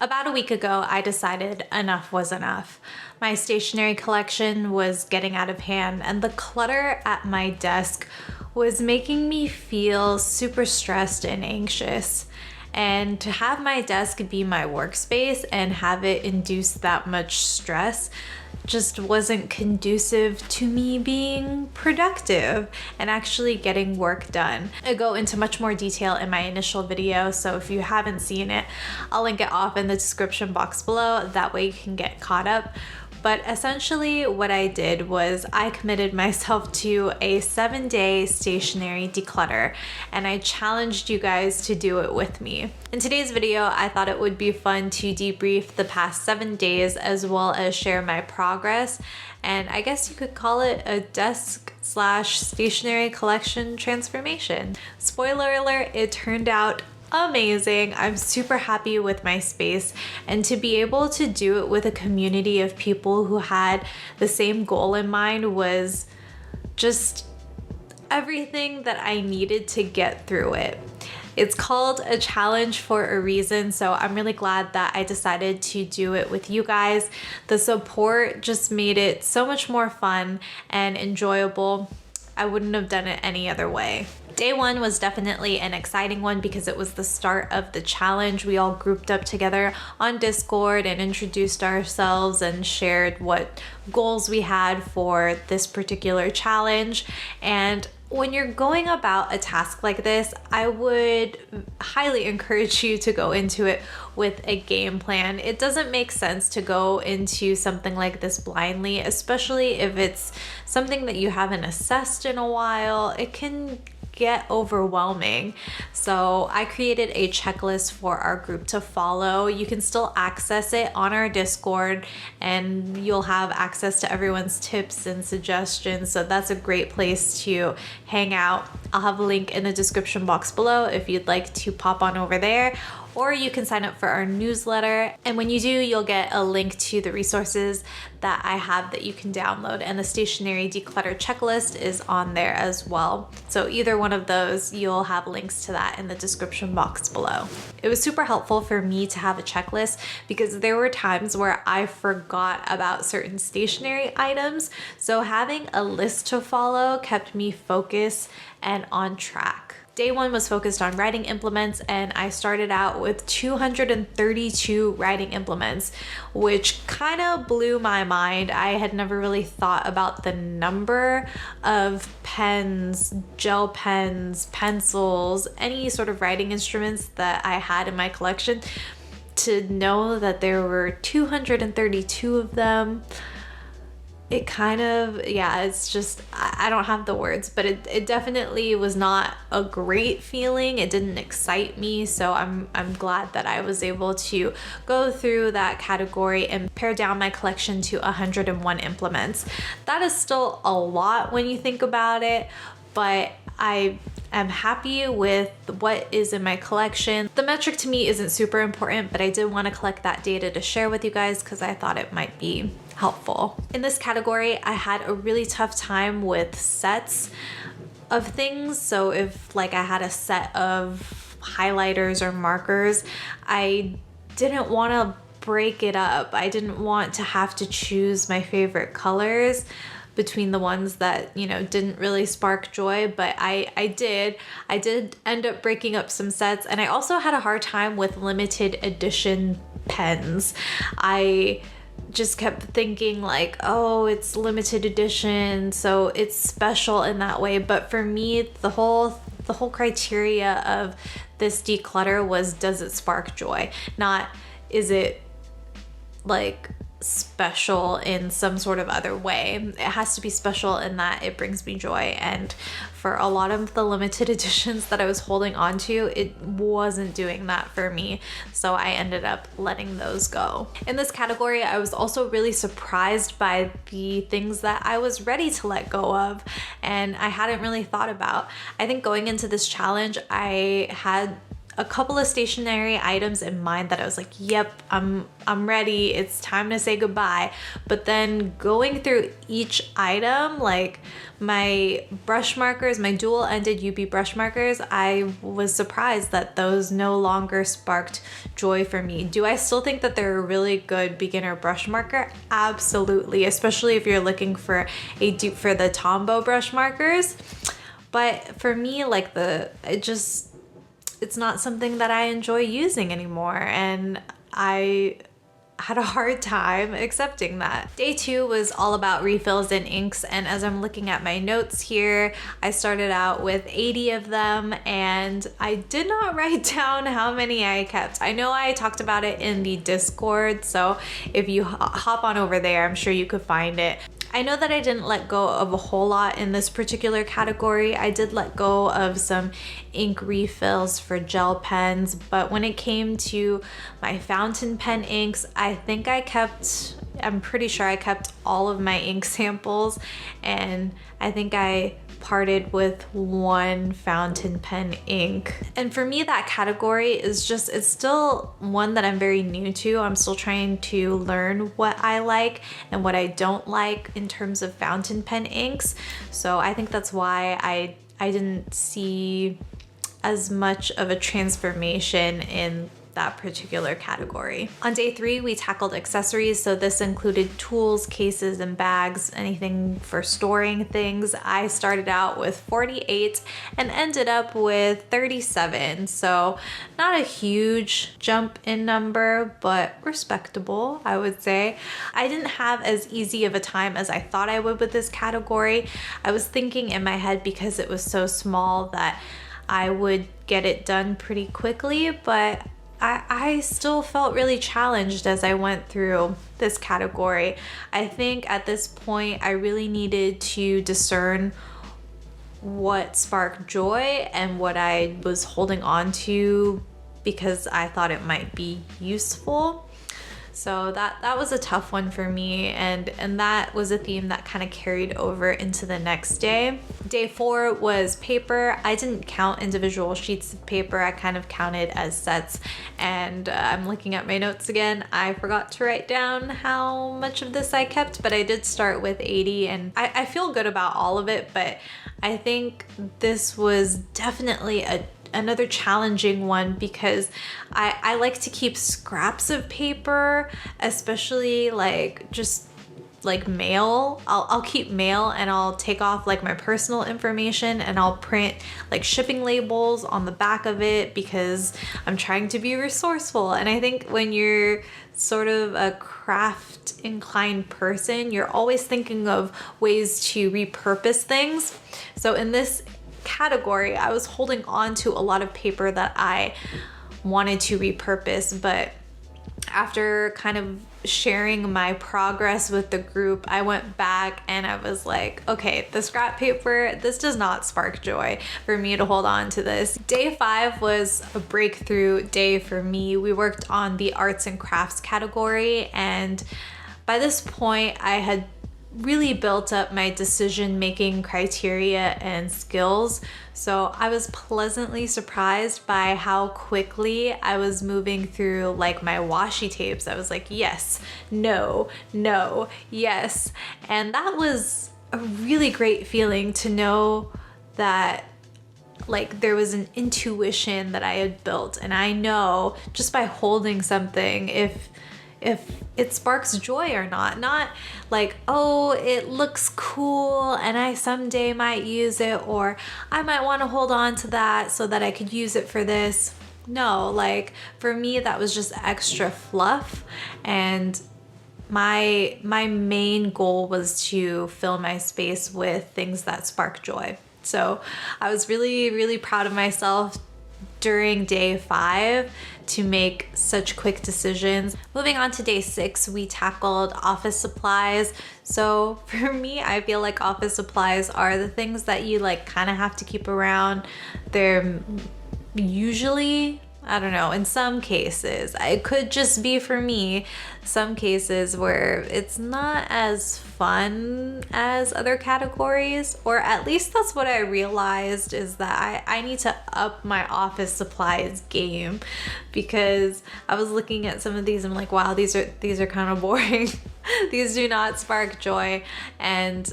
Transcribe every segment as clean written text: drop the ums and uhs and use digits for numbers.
About a week ago, I decided enough was enough. My stationery collection was getting out of hand, and the clutter at my desk was making me feel super stressed and anxious. And to have my desk be my workspace and have it induce that much stress just wasn't conducive to me being productive and actually getting work done. I go into much more detail in my initial video, so if you haven't seen it, I'll link it off in the description box below. That way you can get caught up. But essentially what I did was I committed myself to a 7-day stationery declutter, and I challenged you guys to do it with me. In today's video, I thought it would be fun to debrief the past 7 days as well as share my progress, and I guess you could call it a desk/stationery collection transformation. Spoiler alert, it turned out amazing. I'm super happy with my space, and to be able to do it with a community of people who had the same goal in mind was just everything that I needed to get through it. It's called a challenge for a reason, so I'm really glad that I decided to do it with you guys. The support just made it so much more fun and enjoyable. I wouldn't have done it any other way. Day one was definitely an exciting one because it was the start of the challenge. We all grouped up together on Discord and introduced ourselves and shared what goals we had for this particular challenge. And when you're going about a task like this, I would highly encourage you to go into it with a game plan. It doesn't make sense to go into something like this blindly, especially if it's something that you haven't assessed in a while. It can get overwhelming. So I created a checklist for our group to follow. You can still access it on our Discord, and you'll have access to everyone's tips and suggestions. So that's a great place to hang out. I'll have a link in the description box below if you'd like to pop on over there. Or you can sign up for our newsletter. And when you do, you'll get a link to the resources that I have that you can download. And the stationery declutter checklist is on there as well. So either one of those, you'll have links to that in the description box below. It was super helpful for me to have a checklist because there were times where I forgot about certain stationery items. So having a list to follow kept me focused and on track. Day one was focused on writing implements, and I started out with 232 writing implements, which kind of blew my mind. I had never really thought about the number of pens, gel pens, pencils, any sort of writing instruments that I had in my collection. To know that there were 232 of them, it kind of, it's just, I don't have the words, but it definitely was not a great feeling. It didn't excite me. So I'm glad that I was able to go through that category and pare down my collection to 101 implements. That is still a lot when you think about it, but I am happy with what is in my collection. The metric to me isn't super important, but I did want to collect that data to share with you guys because I thought it might be helpful. In this category, I had a really tough time with sets of things. So if like I had a set of highlighters or markers, I didn't want to break it up. I didn't want to have to choose my favorite colors between the ones that, didn't really spark joy, but I did end up breaking up some sets. And I also had a hard time with limited edition pens. I just kept thinking like, oh, it's limited edition, so it's special in that way. But for me, the whole criteria of this declutter was, does it spark joy? Not, is it like special in some sort of other way. It has to be special in that it brings me joy. And for a lot of the limited editions that I was holding on to, it wasn't doing that for me. So I ended up letting those go. In this category, I was also really surprised by the things that I was ready to let go of and I hadn't really thought about. I think going into this challenge, I had a couple of stationery items in mind that I was like, yep, I'm ready. It's time to say goodbye. But then going through each item, like my brush markers, my dual-ended UV brush markers, I was surprised that those no longer sparked joy for me. Do I still think that they're a really good beginner brush marker? Absolutely, especially if you're looking for a dupe for the Tombow brush markers. But for me, like it's not something that I enjoy using anymore, and I had a hard time accepting that. Day 2 was all about refills and inks, and as I'm looking at my notes here, I started out with 80 of them, and I did not write down how many I kept. I know I talked about it in the Discord, so if you hop on over there, I'm sure you could find it. I know that I didn't let go of a whole lot in this particular category. I did let go of some ink refills for gel pens, but when it came to my fountain pen inks, I'm pretty sure I kept all of my ink samples, and I think I parted with one fountain pen ink. And for me, that category is it's still one that I'm very new to. I'm still trying to learn what I like and what I don't like in terms of fountain pen inks. So I think that's why I didn't see as much of a transformation in that particular category. On day 3, we tackled accessories. So this included tools, cases, and bags, anything for storing things. I started out with 48 and ended up with 37. So not a huge jump in number, but respectable, I would say. I didn't have as easy of a time as I thought I would with this category. I was thinking in my head, because it was so small, that I would get it done pretty quickly, but I still felt really challenged as I went through this category. I think at this point, I really needed to discern what sparked joy and what I was holding on to because I thought it might be useful. So that was a tough one for me, and that was a theme that kind of carried over into the next day. Day 4 was paper. I didn't count individual sheets of paper. I kind of counted as sets, and I'm looking at my notes again. I forgot to write down how much of this I kept, but I did start with 80, and I feel good about all of it, but I think this was definitely another challenging one because I like to keep scraps of paper, especially just mail. I'll keep mail, and I'll take off like my personal information, and I'll print like shipping labels on the back of it because I'm trying to be resourceful. And I think when you're sort of a craft inclined person, you're always thinking of ways to repurpose things. So in this category, I was holding on to a lot of paper that I wanted to repurpose, but after kind of sharing my progress with the group, I went back and I was like, okay, the scrap paper, this does not spark joy for me to hold on to this. Day 5 was a breakthrough day for me. We worked on the arts and crafts category, and by this point, I had really built up my decision-making criteria and skills. So I was pleasantly surprised by how quickly I was moving through like my washi tapes. I was like, yes, no, no, yes. And that was a really great feeling to know that like there was an intuition that I had built, and I know just by holding something if it sparks joy or not like, oh, it looks cool and I someday might use it, or I might want to hold on to that so that I could use it for this. No, like for me, that was just extra fluff, and my main goal was to fill my space with things that spark joy. So I was really, really proud of myself during day 5 to make such quick decisions. Moving on to day 6, we tackled office supplies. So for me, I feel like office supplies are the things that you like kind of have to keep around. They're usually I don't know, in some cases, it could just be for me, some cases where it's not as fun as other categories, or at least that's what I realized, is that I need to up my office supplies game, because I was looking at some of these and I'm like, wow, these are kind of boring. These do not spark joy. And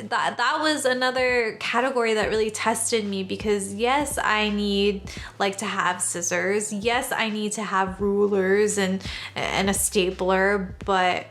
that was another category that really tested me, because yes, I need like to have scissors. Yes, I need to have rulers and a stapler, but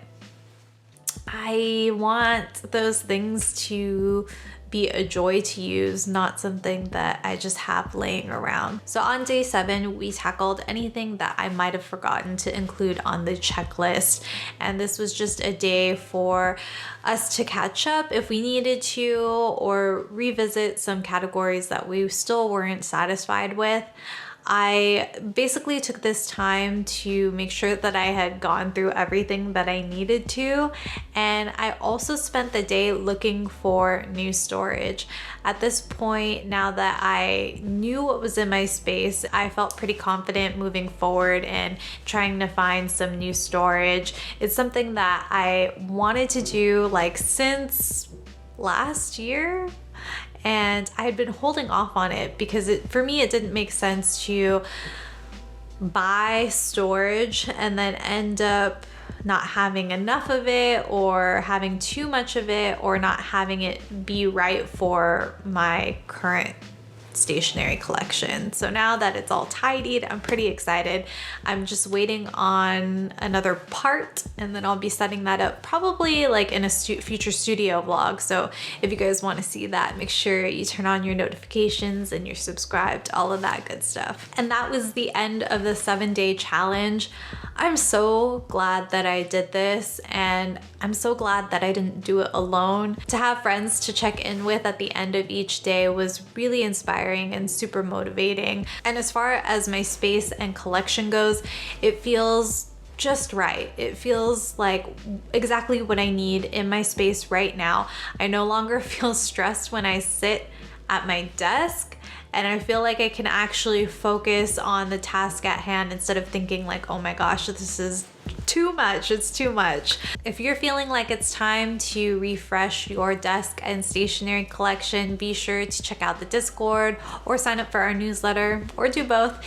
I want those things to be a joy to use, not something that I just have laying around. So on day 7, we tackled anything that I might have forgotten to include on the checklist. And this was just a day for us to catch up if we needed to, or revisit some categories that we still weren't satisfied with. I basically took this time to make sure that I had gone through everything that I needed to, and I also spent the day looking for new storage. At this point, now that I knew what was in my space, I felt pretty confident moving forward and trying to find some new storage. It's something that I wanted to do like since last year. And I had been holding off on it because for me, it didn't make sense to buy storage and then end up not having enough of it, or having too much of it, or not having it be right for my current stationery collection. So now that it's all tidied, I'm pretty excited. I'm just waiting on another part, and then I'll be setting that up probably like in a future studio vlog. So if you guys want to see that, make sure you turn on your notifications and you're subscribed, all of that good stuff. And that was the end of the 7-day challenge. I'm so glad that I did this, and I'm so glad that I didn't do it alone. To have friends to check in with at the end of each day was really inspiring and super motivating. And as far as my space and collection goes, it feels just right. It feels like exactly what I need in my space right now. I no longer feel stressed when I sit at my desk, and I feel like I can actually focus on the task at hand instead of thinking like, oh my gosh, this is too much, it's too much. If you're feeling like it's time to refresh your desk and stationery collection, be sure to check out the Discord or sign up for our newsletter, or do both.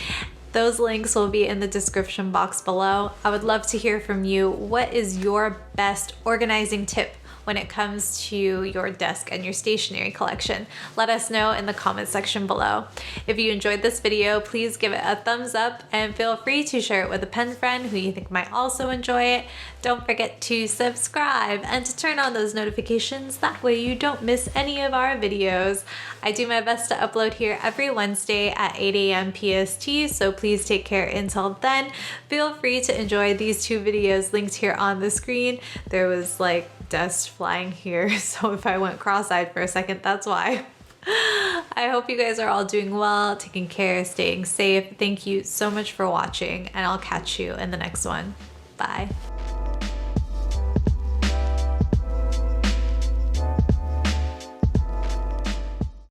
Those links will be in the description box below. I would love to hear from you. What is your best organizing tip when it comes to your desk and your stationery collection? Let us know in the comment section below. If you enjoyed this video, please give it a thumbs up, and feel free to share it with a pen friend who you think might also enjoy it. Don't forget to subscribe and to turn on those notifications. That way you don't miss any of our videos. I do my best to upload here every Wednesday at 8 a.m. PST, so please take care until then. Feel free to enjoy these 2 videos linked here on the screen. There was like dust flying here, so if I went cross-eyed for a second, that's why. I hope you guys are all doing well, taking care, staying safe. Thank you so much for watching, and I'll catch you in the next one. Bye.